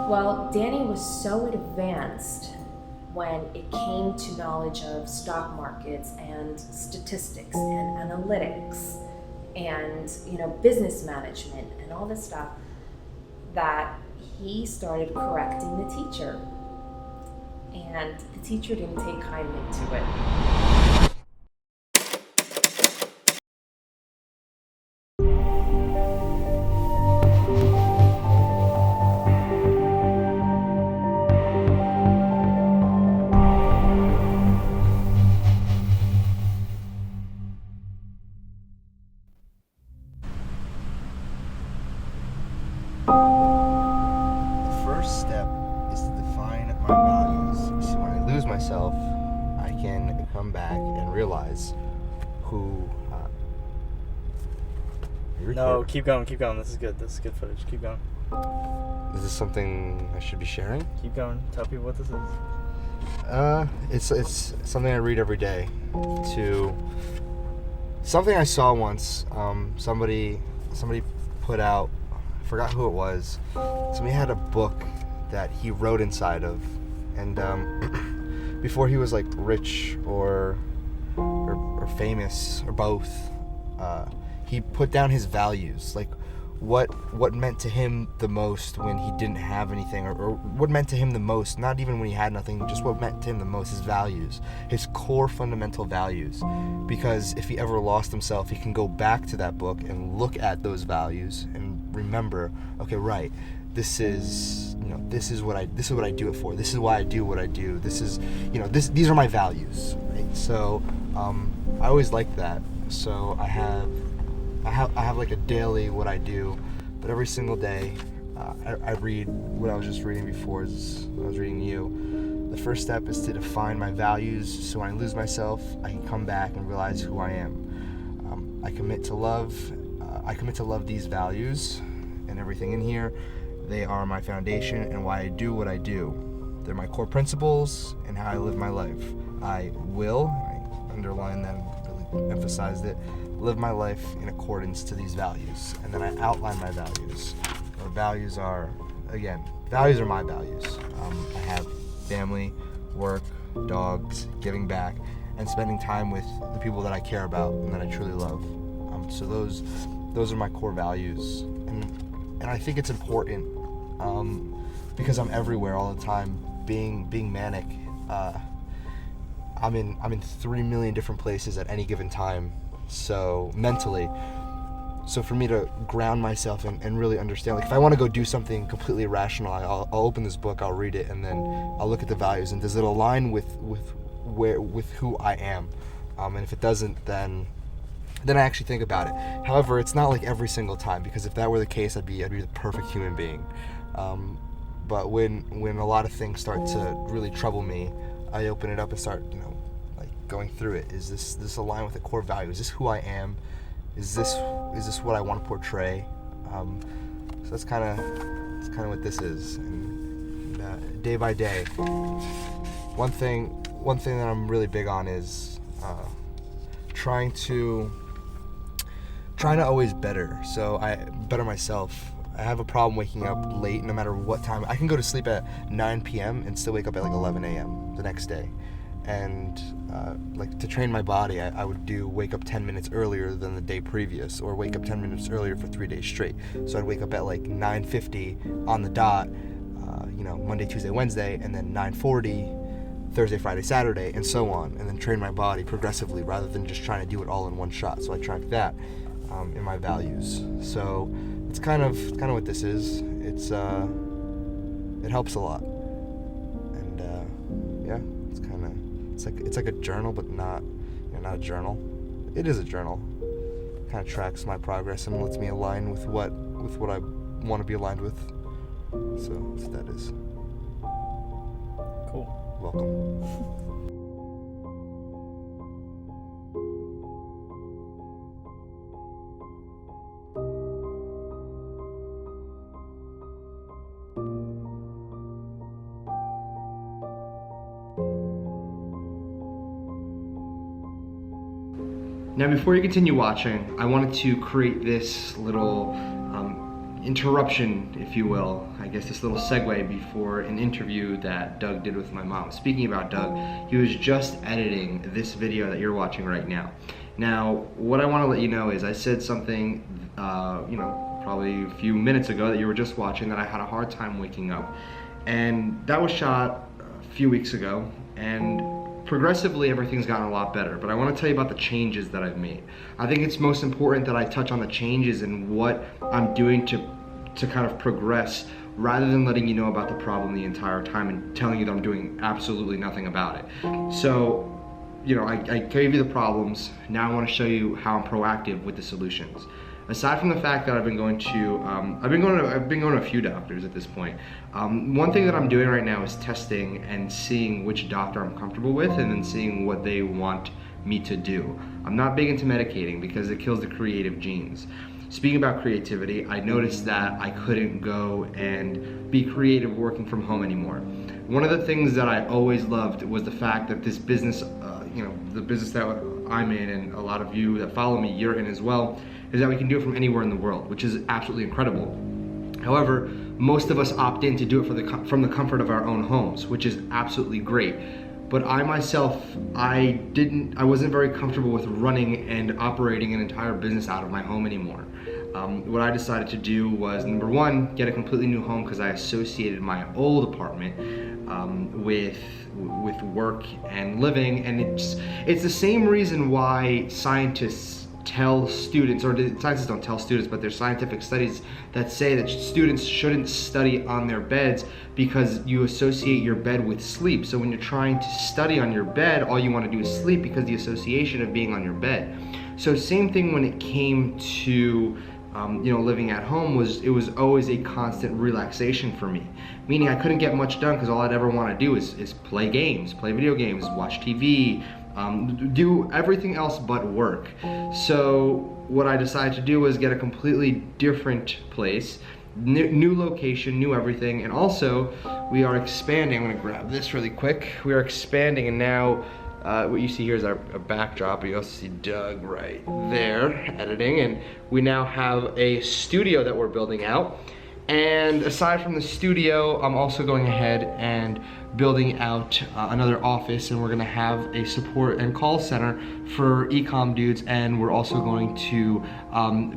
Well, Danny was so advanced when it came to knowledge of stock markets and statistics and analytics and business management and all this stuff that he started correcting the teacher. And the teacher didn't take kindly to it. First step is to define my values so when I lose myself, I can come back and realize who. No, keep going. This is good footage. Keep going. Is this something I should be sharing? Keep going. Tell people what this is. It's something I read every day. To something I saw once. Somebody put out. I forgot who it was. Somebody had a book that he wrote inside of, and before he was like rich or famous or both, he put down his values, like what meant to him the most when he didn't have anything, or what meant to him the most, not even when he had nothing, just what meant to him the most, his values, his core fundamental values. Because if he ever lost himself, he can go back to that book and look at those values and remember, okay, right, this is what I do it for. This is why I do what I do. This is, these are my values, right? So I always liked that. So I have like a daily what I do, but every single day I read what I was just reading before as I was reading you. The first step is to define my values so when I lose myself, I can come back and realize who I am. I commit to love these values and everything in here. They are my foundation and why I do what I do. They're my core principles and how I live my life. I underlined them, really emphasized it, live my life in accordance to these values. And then I outline my values. Values are my values. I have family, work, dogs, giving back, and spending time with the people that I care about and that I truly love. So those are my core values. And I think it's important because I'm everywhere all the time. Being manic, I'm in 3 million different places at any given time. So mentally, so for me to ground myself and really understand, like if I want to go do something completely irrational, I'll open this book, I'll read it, and then I'll look at the values and does it align with who I am? And if it doesn't, then I actually think about it. However, it's not like every single time, because if that were the case, I'd be the perfect human being. But when a lot of things start to really trouble me, I open it up and start going through it. Is this aligned with the core value? Is this who I am? Is this what I want to portray? So that's kind of what this is. And day by day, one thing that I'm really big on is trying to always better. So I better myself. I have a problem waking up late, no matter what time. I can go to sleep at 9 p.m. and still wake up at like 11 a.m. the next day. And to train my body, I would wake up 10 minutes earlier than the day previous, or wake up 10 minutes earlier for 3 days straight. So I'd wake up at like 9:50 on the dot, Monday, Tuesday, Wednesday, and then 9:40 Thursday, Friday, Saturday, and so on, and then train my body progressively rather than just trying to do it all in one shot. So I track that in my values. So it's kind of what this is. It helps a lot, and yeah, it's like a journal, but not a journal. It is a journal. It kind of tracks my progress and lets me align with what I want to be aligned with. So that's what that is. Cool. Welcome. Now, before you continue watching, I wanted to create this little interruption, if you will, I guess this little segue before an interview that Doug did with my mom. Speaking about Doug, he was just editing this video that you're watching right now. Now, what I want to let you know is I said something, probably a few minutes ago that you were just watching, that I had a hard time waking up. And that was shot a few weeks ago, and progressively everything's gotten a lot better, but I want to tell you about the changes that I've made. I think it's most important that I touch on the changes and what I'm doing to kind of progress, rather than letting you know about the problem the entire time and telling you that I'm doing absolutely nothing about it. So, I gave you the problems. Now I want to show you how I'm proactive with the solutions. Aside from the fact that I've been going to a few doctors at this point. One thing that I'm doing right now is testing and seeing which doctor I'm comfortable with, and then seeing what they want me to do. I'm not big into medicating because it kills the creative genes. Speaking about creativity, I noticed that I couldn't go and be creative working from home anymore. One of the things that I always loved was the fact that this business, the business that I'm in, and a lot of you that follow me, you're in as well, is that we can do it from anywhere in the world, which is absolutely incredible. However, most of us opt in to do it from the comfort of our own homes, which is absolutely great. But I myself, I wasn't very comfortable with running and operating an entire business out of my home anymore. What I decided to do was, number one, get a completely new home, because I associated my old apartment with work and living, and it's the same reason why scientists tell students, or scientists don't tell students, but there's scientific studies that say that students shouldn't study on their beds, because you associate your bed with sleep. So when you're trying to study on your bed, all you want to do is sleep, because the association of being on your bed. So same thing when it came to living at home, it was always a constant relaxation for me. Meaning I couldn't get much done, because all I'd ever want to do is play games, play video games, watch TV, do everything else but work. So what I decided to do was get a completely different place, new location, new everything, and also we are expanding. I'm gonna grab this really quick. We are expanding, and now what you see here is our backdrop, but you also see Doug right there editing, and we now have a studio that we're building out. And aside from the studio, I'm also going ahead and building out another office, and we're gonna have a support and call center for e-com dudes, and we're also going to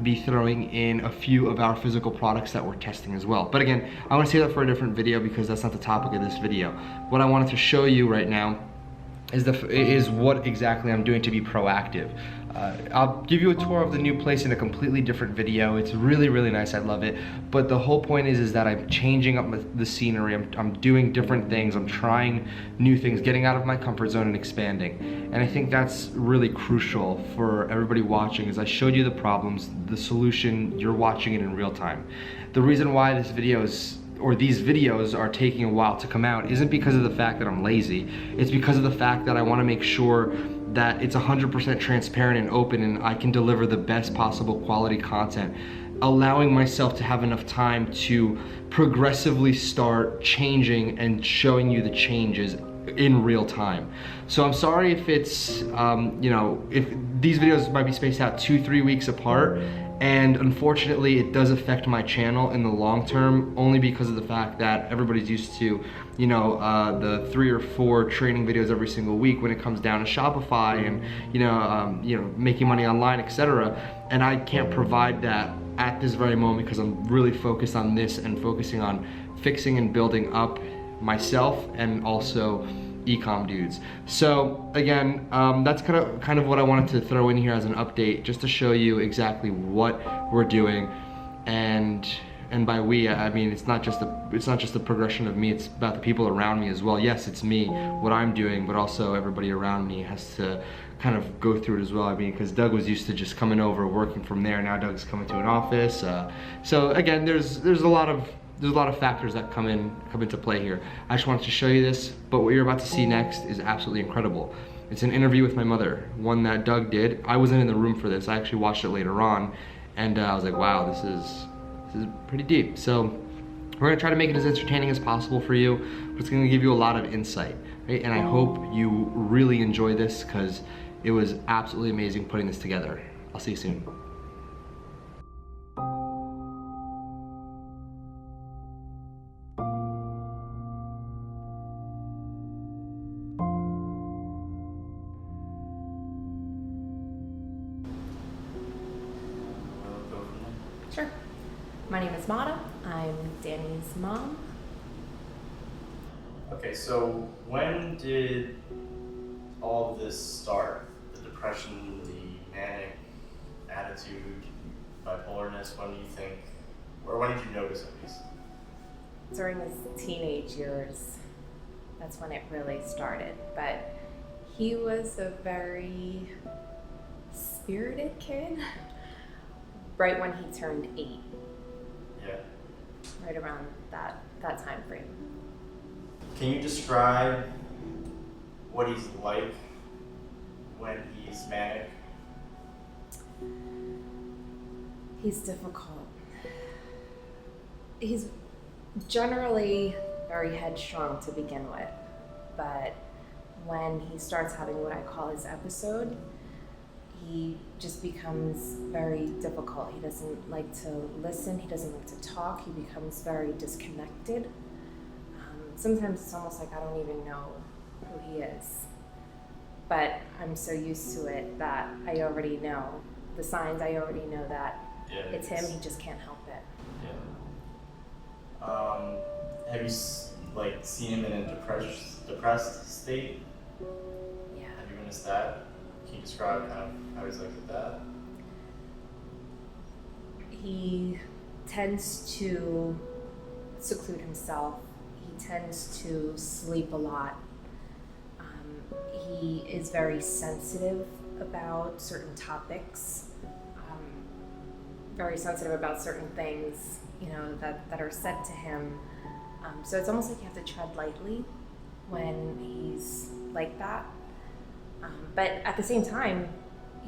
be throwing in a few of our physical products that we're testing as well. But again, I wanna save that for a different video, because that's not the topic of this video. What I wanted to show you right now is what exactly I'm doing to be proactive. I'll give you a tour of the new place in a completely different video. It's really, really nice. I love it. But the whole point is that I'm changing up the scenery. I'm doing different things. I'm trying new things, getting out of my comfort zone and expanding. And I think that's really crucial for everybody watching. As I showed you the problems, the solution, you're watching it in real time. The reason why these videos are taking a while to come out isn't because of the fact that I'm lazy. It's because of the fact that I want to make sure that it's 100% transparent and open, and I can deliver the best possible quality content, allowing myself to have enough time to progressively start changing and showing you the changes in real time. So I'm sorry if it's, if these videos might be spaced out 2-3 weeks apart, and unfortunately it does affect my channel in the long term, only because of the fact that everybody's used to, the 3 or 4 training videos every single week when it comes down to Shopify and, making money online, etc. And I can't provide that at this very moment, because I'm really focused on this and focusing on fixing and building up myself and also e-com dudes. So again, that's kind of what I wanted to throw in here as an update, just to show you exactly what we're doing. And by we, I mean it's not just the progression of me, it's about the people around me as well. Yes, it's me, what I'm doing, but also everybody around me has to kind of go through it as well. I mean, because Doug was used to just coming over, working from there. Now Doug's coming to an office. So again, there's a lot of factors that come into play here. I just wanted to show you this, but what you're about to see next is absolutely incredible. It's an interview with my mother, one that Doug did. I wasn't in the room for this. I actually watched it later on, and I was like, wow, this is pretty deep. So we're gonna try to make it as entertaining as possible for you, but it's gonna give you a lot of insight, right? And I hope you really enjoy this, because it was absolutely amazing putting this together. I'll see you soon. Sure. My name is Mata. I'm Danny's mom. Okay, so when did all of this start? The depression, the manic attitude, bipolarness, when do you think, or when did you notice at least? During his teenage years, that's when it really started. But he was a very spirited kid right when he turned 8. Yeah. Right around that time frame. Can you describe what he's like when he's manic? He's difficult. He's generally very headstrong to begin with, but when he starts having what I call his episode, he just becomes very difficult. He doesn't like to listen, he doesn't like to talk, he becomes very disconnected. Sometimes it's almost like I don't even know who he is. But I'm so used to it that I already know the signs, I already know that it's him, he just can't help it. Yeah. Have you seen him in a depressed state? Yeah. Have you witnessed that? Can you describe kind of how he's like with that? He tends to seclude himself. He tends to sleep a lot. He is very sensitive about certain topics, very sensitive about certain things, that are said to him. So it's almost like you have to tread lightly when he's like that. But at the same time,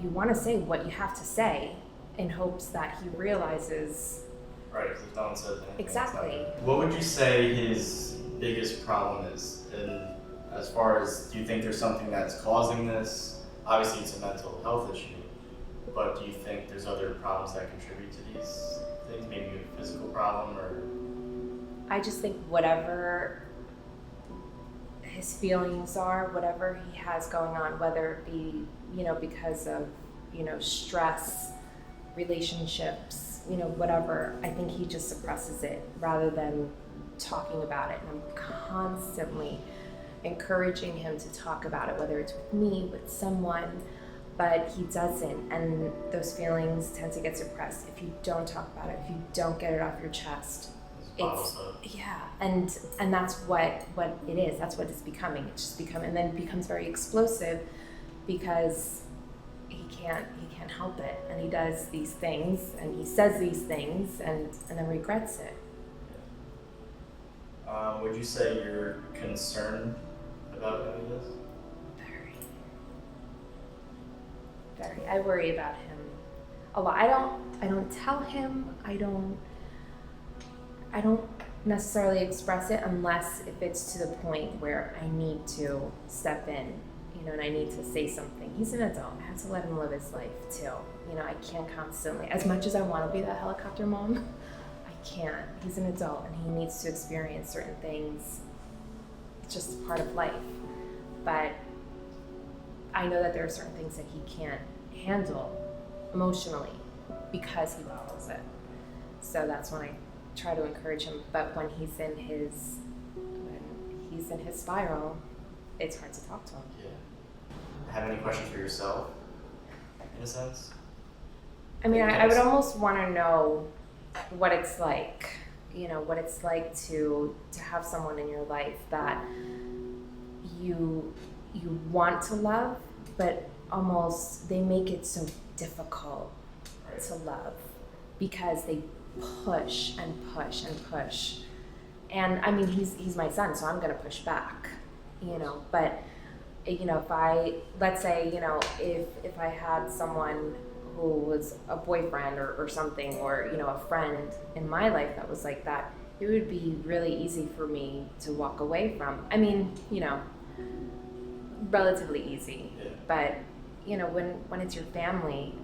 you want to say what you have to say in hopes that he realizes. Right, because if no one says anything. Exactly. What would you say his biggest problem is? And as far as, do you think there's something that's causing this? Obviously, it's a mental health issue, but do you think there's other problems that contribute to these things? Maybe a physical problem, or? I just think whatever his feelings are, whatever he has going on, whether it be, because of, stress, relationships, whatever, I think he just suppresses it rather than talking about it. And I'm constantly encouraging him to talk about it, whether it's with me, with someone, but he doesn't. And those feelings tend to get suppressed if you don't talk about it, if you don't get it off your chest. And that's what it is. That's what it's becoming. It's just becoming, and then it becomes very explosive because he can't help it, and he does these things, and he says these things, and then regrets it. Would you say you're concerned about any of this? Very. I worry about him a lot. I don't tell him. I don't necessarily express it unless if it's to the point where I need to step in, and I need to say something. He's an adult. I have to let him live his life too. I can't constantly, as much as I want to be that helicopter mom, I can't. He's an adult and he needs to experience certain things. It's just part of life. But I know that there are certain things that he can't handle emotionally because he bottles it. So that's when I try to encourage him. But when he's in his spiral, it's hard to talk to him. Yeah. Have any questions for yourself, in a sense? I mean, I would almost want to know what it's like, what it's like to have someone in your life that you want to love, but almost they make it so difficult to love because they push and push and push. And I mean, he's my son, so I'm gonna push back, but let's say, if I had someone who was a boyfriend or something, or, a friend in my life that was like that, it would be really easy for me to walk away from. I mean, relatively easy. Yeah. But, when it's your family,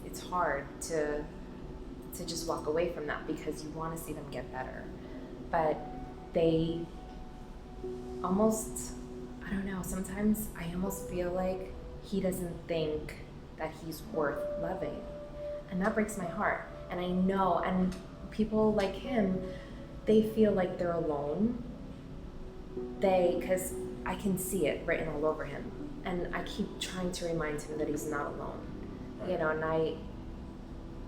it's hard to just walk away from that because you want to see them get better. But they almost, I don't know, sometimes I almost feel like he doesn't think that he's worth loving. And that breaks my heart And I know, and people like him, they feel like they're alone. Because I can see it written all over him. And I keep trying to remind him that he's not alone. You know, and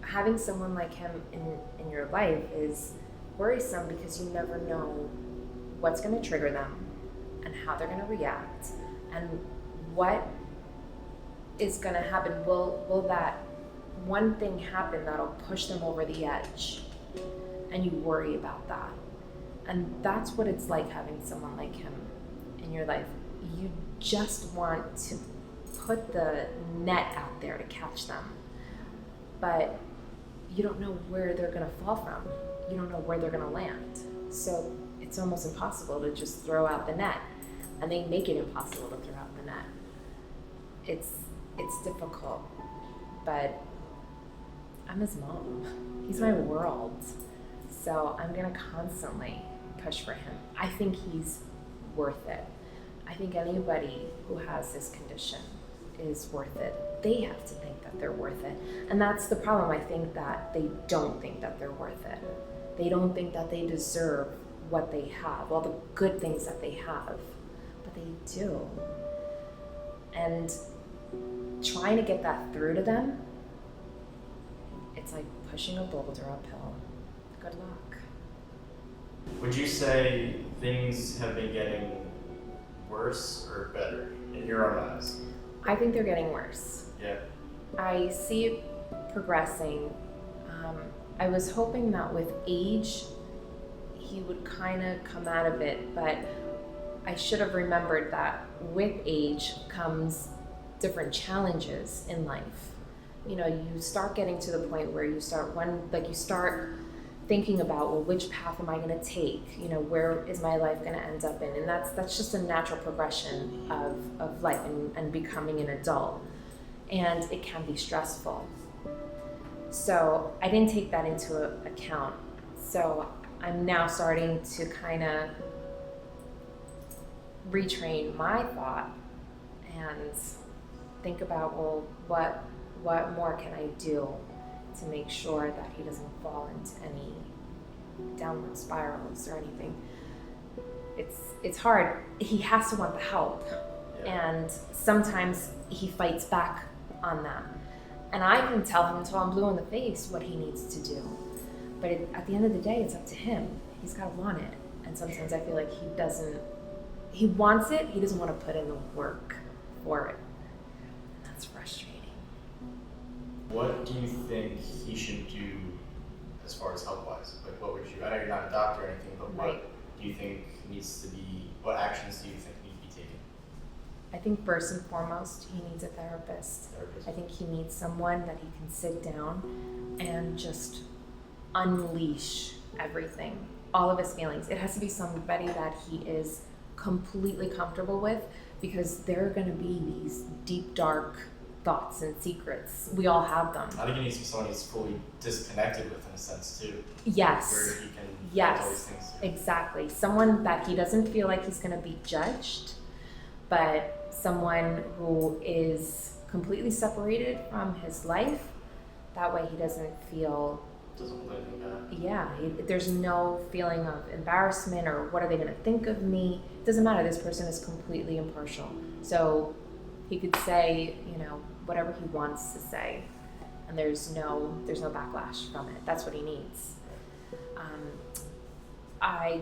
having someone like him in your life is worrisome because you never know what's going to trigger them and how they're going to react and what is going to happen. Will that one thing happen that'll push them over the edge, and you worry about that. And that's what it's like having someone like him in your life. You just want to put the net out there to catch them, but you don't know where they're going to fall from. You don't know where they're going to land. So it's almost impossible to just throw out the net, and they make it impossible to throw out the net. It's difficult, but I'm his mom. He's my world. So I'm going to constantly push for him. I think he's worth it. I think anybody who has this condition is worth it. They have to think that they're worth it. And that's the problem. I think that they don't think that they're worth it. They don't think that they deserve what they have, all the good things that they have, but they do. And trying to get that through to them, it's like pushing a boulder uphill. Good luck. Would you say things have been getting worse or better in your own eyes? I think they're getting worse. Yeah. I see it progressing. I was hoping that with age, he would kind of come out of it, but I should have remembered that with age comes different challenges in life. You know, you start getting to the point where you start thinking about, well, which path am I going to take? You know, where is my life going to end up in? And that's just a natural progression of life and becoming an adult. And it can be stressful. So I didn't take that into account. So I'm now starting to kind of retrain my thought and think about, well, what more can I do to make sure that he doesn't fall into any downward spirals or anything. It's hard. He has to want the help. Yeah. And sometimes he fights back on that. And I can tell him until I'm blue in the face what he needs to do. But at the end of the day, it's up to him. He's got to want it. And sometimes I feel like he wants it, he doesn't want to put in the work for it. That's frustrating. What do you think he should do as far as health-wise? Like, what would you? I know you're not a doctor or anything, but Right. what do you think needs to be? What actions do you think need to be taken? I think first and foremost, he needs a therapist. I think he needs someone that he can sit down and just unleash everything, all of his feelings. It has to be somebody that he is completely comfortable with, because there are going to be these deep, dark thoughts and secrets. We all have them. I think he needs to be someone he's fully disconnected with in a sense too. Yes. Where he can Yes. get all these things through. Exactly. Someone that he doesn't feel like he's going to be judged, but someone who is completely separated from his life. That way he doesn't feel, Doesn't hold anything back. there's no feeling of embarrassment or what are they going to think of me. It doesn't matter. This person is completely impartial. So he could say, whatever he wants to say, and there's no backlash from it. That's what he needs.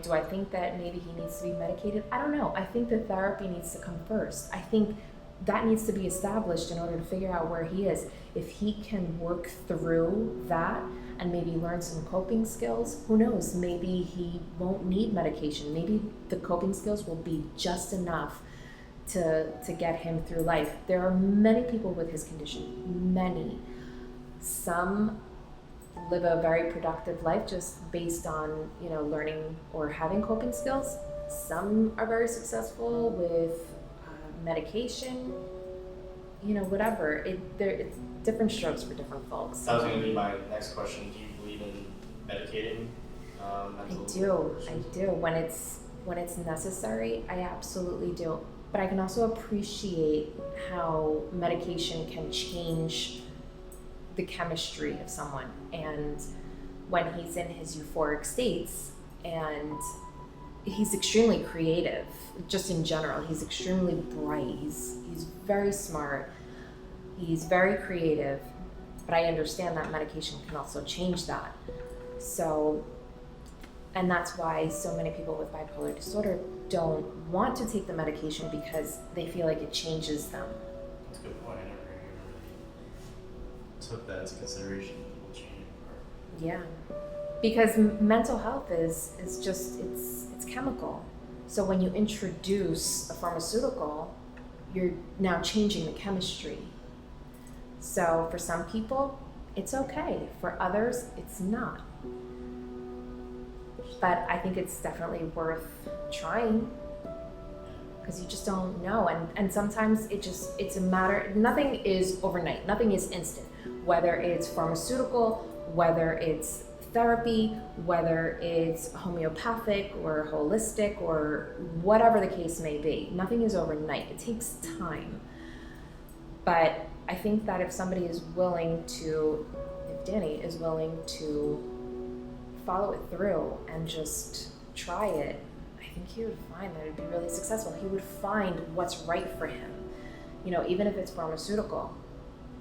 Do I think that maybe he needs to be medicated? I don't know. I think the therapy needs to come first. I think that needs to be established in order to figure out where he is. If he can work through that and maybe learn some coping skills, who knows? Maybe he won't need medication. Maybe the coping skills will be just enough to get him through life. There are many people with his condition, many. Some live a very productive life just based on, learning or having coping skills. Some are very successful with medication, whatever. It's different strokes for different folks. That was going to be my next question. Do you believe in medicating mental I do. When it's necessary, I absolutely do. But I can also appreciate how medication can change the chemistry of someone. And when he's in his euphoric states, and he's extremely creative, just in general, he's extremely bright, he's very smart, he's very creative, but I understand that medication can also change that. So, and that's why so many people with bipolar disorder don't want to take the medication, because they feel like it changes them. That's a good point. I never really took that into consideration. People changing part. Yeah, because mental health is just it's chemical. So when you introduce a pharmaceutical, you're now changing the chemistry. So for some people, it's okay. For others, it's not. But I think it's definitely worth trying, because you just don't know. And sometimes it's a matter, nothing is overnight, nothing is instant. Whether it's pharmaceutical, whether it's therapy, whether it's homeopathic or holistic or whatever the case may be, nothing is overnight. It takes time. But I think that if somebody is willing to, if Danny is willing to follow it through and just try it, I think he would find that it'd be really successful. He would find what's right for him. You know, even if it's pharmaceutical,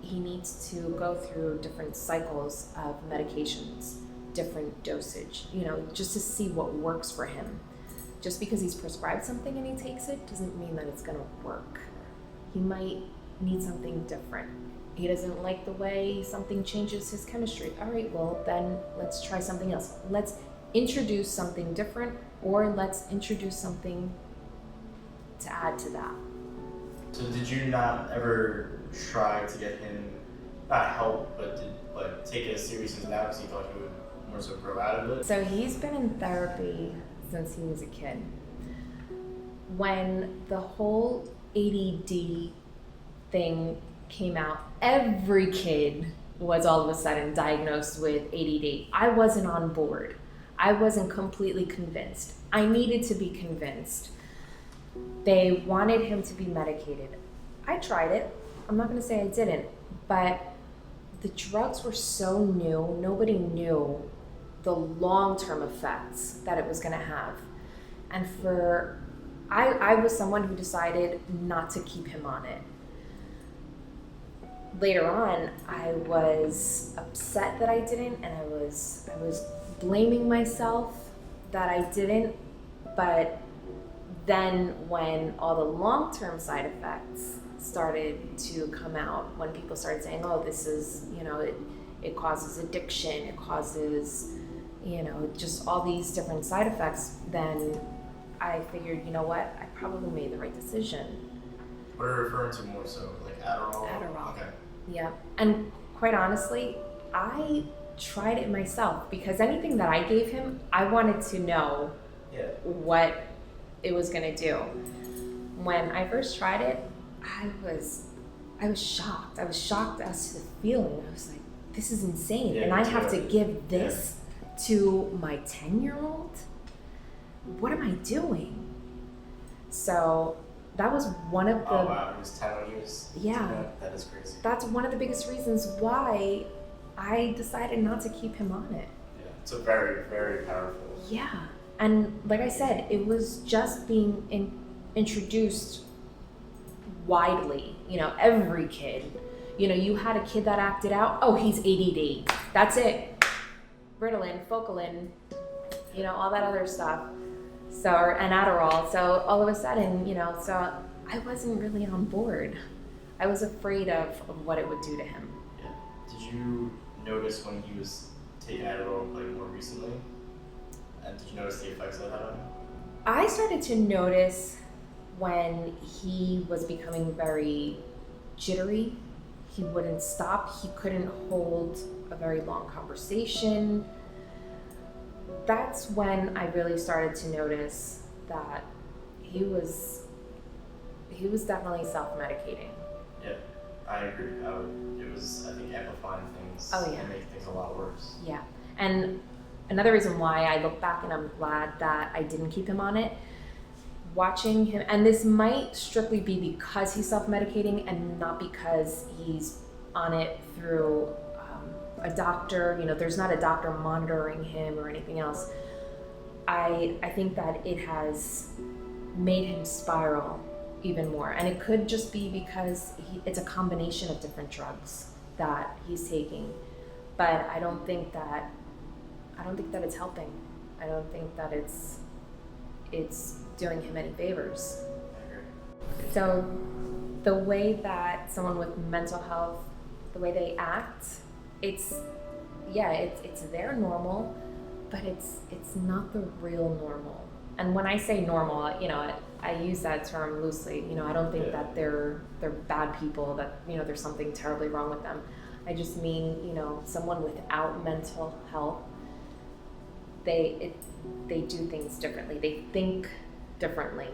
he needs to go through different cycles of medications, different dosage, you know, just to see what works for him. Just because he's prescribed something and he takes it doesn't mean that it's gonna work. He might need something different. He doesn't like the way something changes his chemistry. All right, well then let's try something else. Let's introduce something different, or let's introduce something to add to that. So did you not ever try to get him, not help, but take it as serious as now, because you thought he would more so grow out of it? So he's been in therapy since he was a kid. When the whole ADD thing came out, every kid was all of a sudden diagnosed with ADD. I wasn't on board. I wasn't completely convinced. I needed to be convinced. They wanted him to be medicated. I tried it. I'm not going to say I didn't, but the drugs were so new. Nobody knew the long-term effects that it was going to have. And I was someone who decided not to keep him on it. Later on, I was upset that I didn't, and I was blaming myself that I didn't. But then when all the long-term side effects started to come out, when people started saying, oh, this is, you know, it causes addiction, it causes, you know, just all these different side effects, then I figured, you know what, I probably made the right decision. What are you referring to more so? Like Adderall? Adderall. Okay. Yeah, and quite honestly, I tried it myself, because anything that I gave him, I wanted to know what it was gonna do. When I first tried it, I was shocked. I was shocked as to the feeling. I was like, this is insane. Yeah, and I have to give this to my 10-year-old? What am I doing? So that was one of the... Oh wow, he was 10 when he was... Yeah. That is crazy. That's one of the biggest reasons why I decided not to keep him on it. Yeah, it's a very, very powerful... Yeah, and like I said, it was just being introduced widely. You know, every kid. You know, you had a kid that acted out, oh, he's ADD. That's it. Ritalin, Focalin, you know, all that other stuff. So, and Adderall. So all of a sudden, you know, so I wasn't really on board. I was afraid of what it would do to him. Yeah. Did you notice when he was taking Adderall like more recently? And did you notice the effects that had on him? I started to notice when he was becoming very jittery. He wouldn't stop. He couldn't hold a very long conversation. That's when I really started to notice that he was definitely self-medicating. Yeah, I agree. It was, I think, amplifying things Oh, yeah. and making things a lot worse. Yeah, and another reason why I look back and I'm glad that I didn't keep him on it, watching him, and this might strictly be because he's self-medicating and not because he's on it through a doctor, there's not a doctor monitoring him or anything else. I think that it has made him spiral even more. And it could just be because it's a combination of different drugs that he's taking. But I don't think that it's helping. I don't think that it's doing him any favors. So the way that someone with mental health, the way they act, it's their normal, but it's not the real normal. And when I say normal, I use that term loosely. I don't think that they're bad people, that there's something terribly wrong with them. I just mean, someone without mental health, they do things differently. They think differently.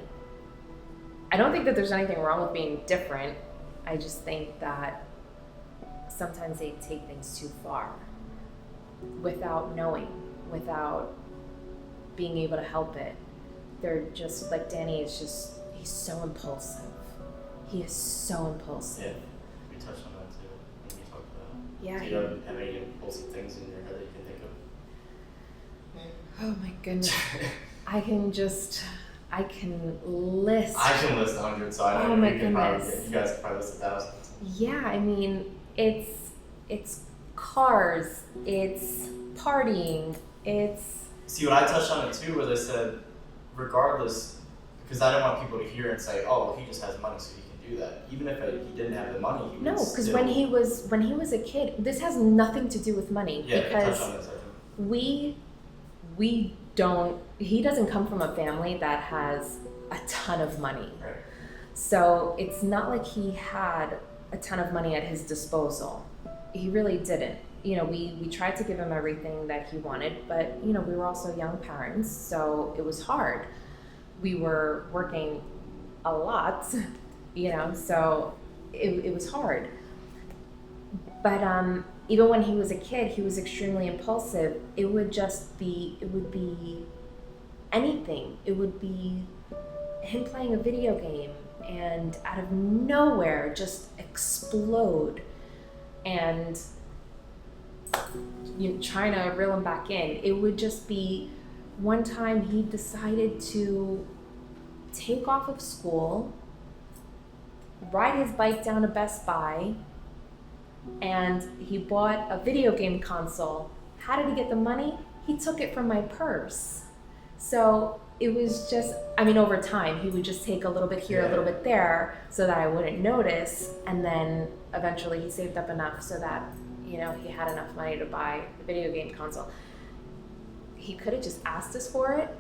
I don't think that there's anything wrong with being different. I just think that sometimes they take things too far without knowing, without being able to help it. They're just like Danny he's so impulsive. He is so impulsive. Yeah, we touched on that too when we talked about it. Yeah. Do you have any impulsive things in your head that you can think of? Oh my goodness. I can list. I can list 100, so I know Oh my you guys goodness. can probably list 1,000. Yeah, I mean, it's cars, it's partying, it's... See, what I touched on it too was I said, regardless, because I don't want people to hear and say, oh, well, he just has money so he can do that. Even if he didn't have the money, he would No, because still... when he was a kid, this has nothing to do with money. Yeah, because touch on this, I think. he doesn't come from a family that has a ton of money. Right. So it's not like he had a ton of money at his disposal. He really didn't. We tried to give him everything that he wanted, but we were also young parents, so it was hard. We were working a lot, so it was hard. But even when he was a kid, he was extremely impulsive. It would be anything. It would be him playing a video game and out of nowhere just explode, and trying to reel him back in. It would just be one time he decided to take off of school, ride his bike down to Best Buy, and he bought a video game console. How did he get the money? He took it from my purse. So it was just, over time, he would just take a little bit here, a little bit there, so that I wouldn't notice. And then eventually he saved up enough so that, he had enough money to buy the video game console. He could have just asked us for it,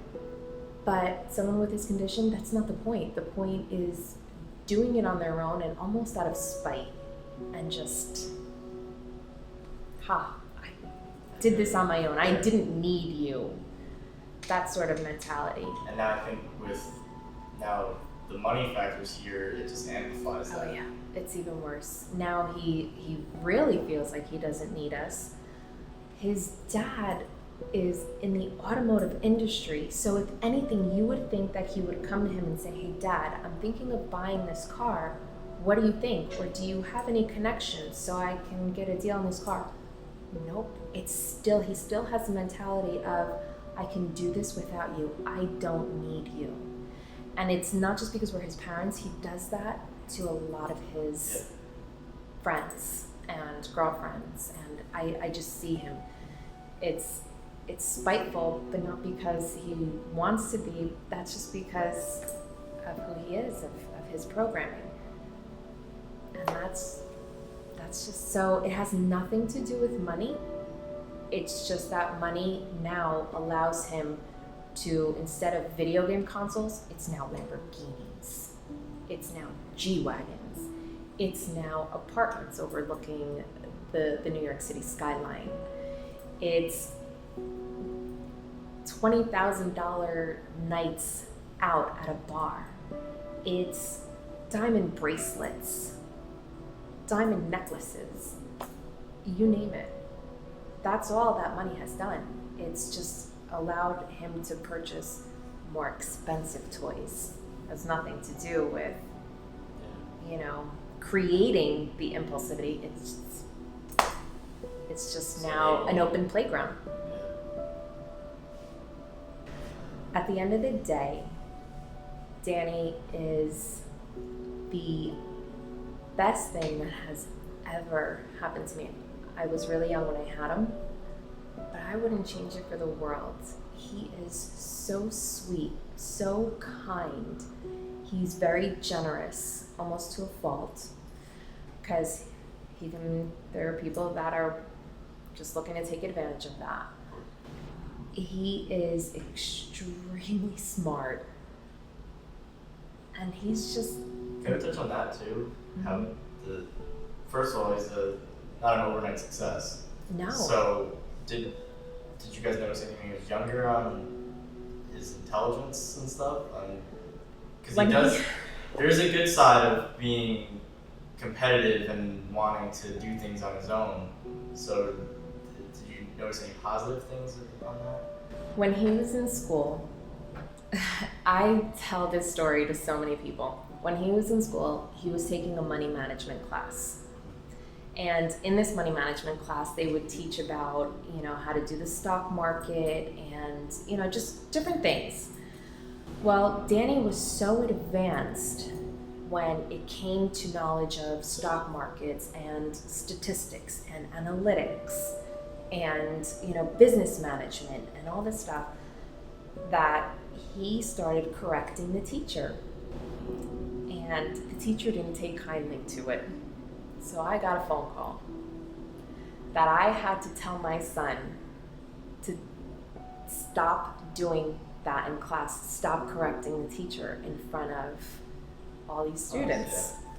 but someone with his condition, that's not the point. The point is doing it on their own and almost out of spite, and just, I did this on my own. I didn't need you. That sort of mentality. And now I think with the money factors here, it just amplifies that. Oh yeah, it's even worse. Now he really feels like he doesn't need us. His dad is in the automotive industry, so if anything, you would think that he would come to him and say, hey Dad, I'm thinking of buying this car. What do you think? Or do you have any connections so I can get a deal on this car? Nope. He still has the mentality of, I can do this without you. I don't need you. And it's not just because we're his parents. He does that to a lot of his friends and girlfriends. And I just see him. It's spiteful, but not because he wants to be. That's just because of who he is, of his programming. And that's just, so it has nothing to do with money. It's just that money now allows him to, instead of video game consoles, it's now Lamborghinis. It's now G-Wagons. It's now apartments overlooking the New York City skyline. It's $20,000 nights out at a bar. It's diamond bracelets, diamond necklaces, you name it. That's all that money has done. It's just allowed him to purchase more expensive toys. It has nothing to do with, creating the impulsivity. It's just, It's just now an open playground. At the end of the day, Danny is the best thing that has ever happened to me. I was really young when I had him, but I wouldn't change it for the world. He is so sweet, so kind. He's very generous, almost to a fault, because there are people that are just looking to take advantage of that. He is extremely smart, and he's just... Can we touch on that too? How first of all, he's not an overnight success. No. So did you guys notice anything when he was younger on his intelligence and stuff? Because there's a good side of being competitive and wanting to do things on his own. So did you notice any positive things on that? When he was in school, I tell this story to so many people. When he was in school, he was taking a money management class. And in this money management class, they would teach about, how to do the stock market and, just different things. Well, Danny was so advanced when it came to knowledge of stock markets and statistics and analytics and, business management and all this stuff, that he started correcting the teacher. And the teacher didn't take kindly to it. So I got a phone call that I had to tell my son to stop doing that in class, stop correcting the teacher in front of all these students. Oh, yeah.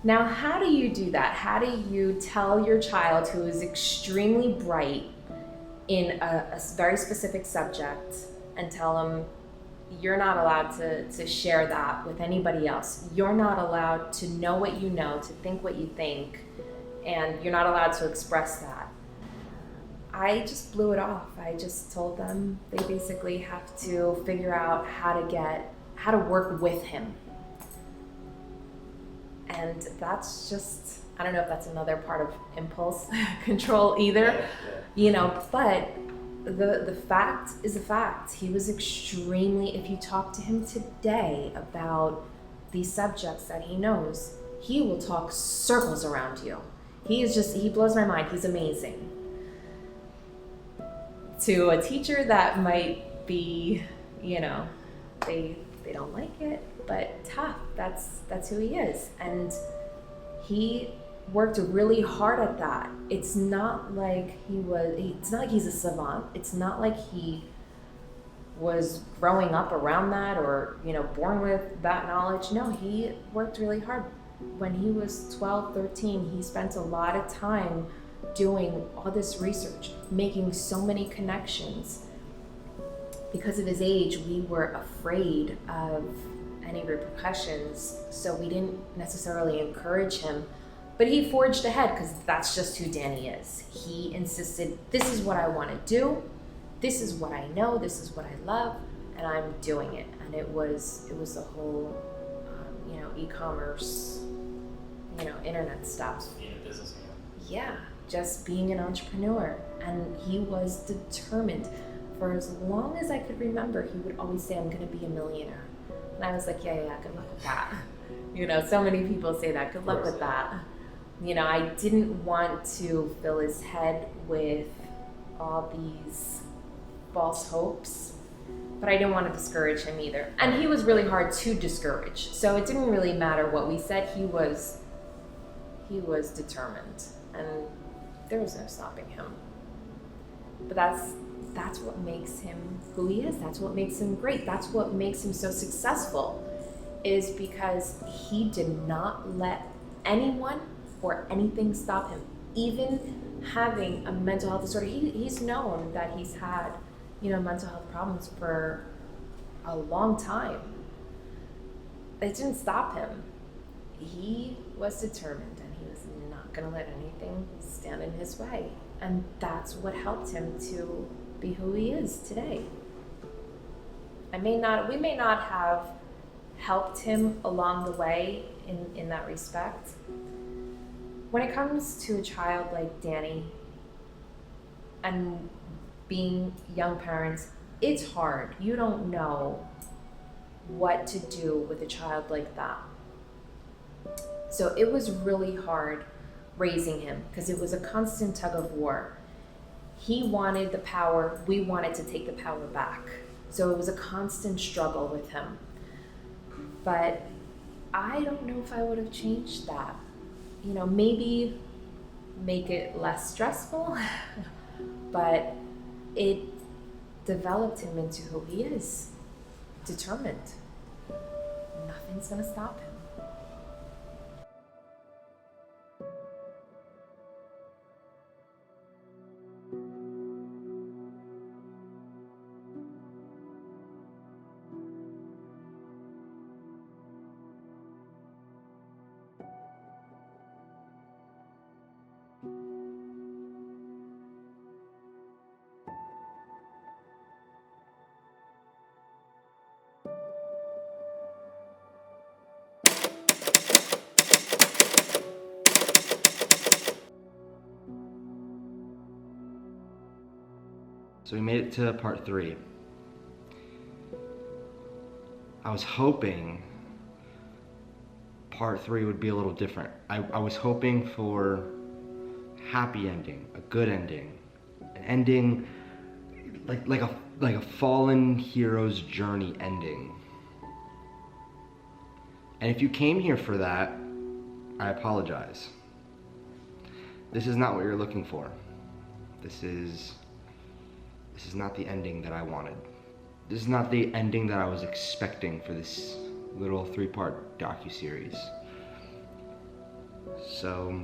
Now, how do you do that? How do you tell your child who is extremely bright in a very specific subject and tell them, you're not allowed to share that with anybody else. You're not allowed to know what you know, to think what you think, and you're not allowed to express that. I just blew it off. I just told them they basically have to figure out how to work with him. And that's just, I don't know if that's another part of impulse control either, but the fact is a fact. He was extremely, if you talk to him today about these subjects that he knows, he will talk circles around you. He blows my mind. He's amazing. To a teacher that might be, they don't like it, but tough. That's who he is. And he worked really hard at that. It's not like he's a savant. It's not like he was growing up around that or, born with that knowledge. No, he worked really hard. When he was 12, 13, he spent a lot of time doing all this research, making so many connections. Because of his age, we were afraid of any repercussions, so we didn't necessarily encourage him. But he forged ahead because that's just who Danny is. He insisted, this is what I want to do, this is what I know, this is what I love, and I'm doing it. And it was the whole, e-commerce, internet stuff. Being a businessman. Yeah, just being an entrepreneur. And he was determined. For as long as I could remember, he would always say, I'm going to be a millionaire. And I was like, yeah, good luck with that. So many people say that, good luck with that. I didn't want to fill his head with all these false hopes, but I didn't want to discourage him either. And he was really hard to discourage. So it didn't really matter what we said. He was determined, and there was no stopping him. But that's what makes him who he is. That's what makes him great. That's what makes him so successful, is because he did not let anyone or anything stop him. Even having a mental health disorder, he's known that he's had, mental health problems for a long time. It didn't stop him. He was determined, and he was not going to let anything stand in his way. And that's what helped him to be who he is today. We may not have helped him along the way in that respect. When it comes to a child like Danny, and being young parents, it's hard. You don't know what to do with a child like that. So it was really hard raising him because it was a constant tug of war. He wanted the power, we wanted to take the power back. So it was a constant struggle with him. But I don't know if I would have changed that. You know, maybe make it less stressful, but it developed him into who he is, determined. Nothing's gonna stop him. So we made it to part 3. I was hoping part 3 would be a little different. I was hoping for happy ending, a good ending, an ending like a fallen hero's journey ending. And if you came here for that, I apologize. This is not what you're looking for. This is not the ending that I wanted. This is not the ending that I was expecting for this little 3-part docuseries. So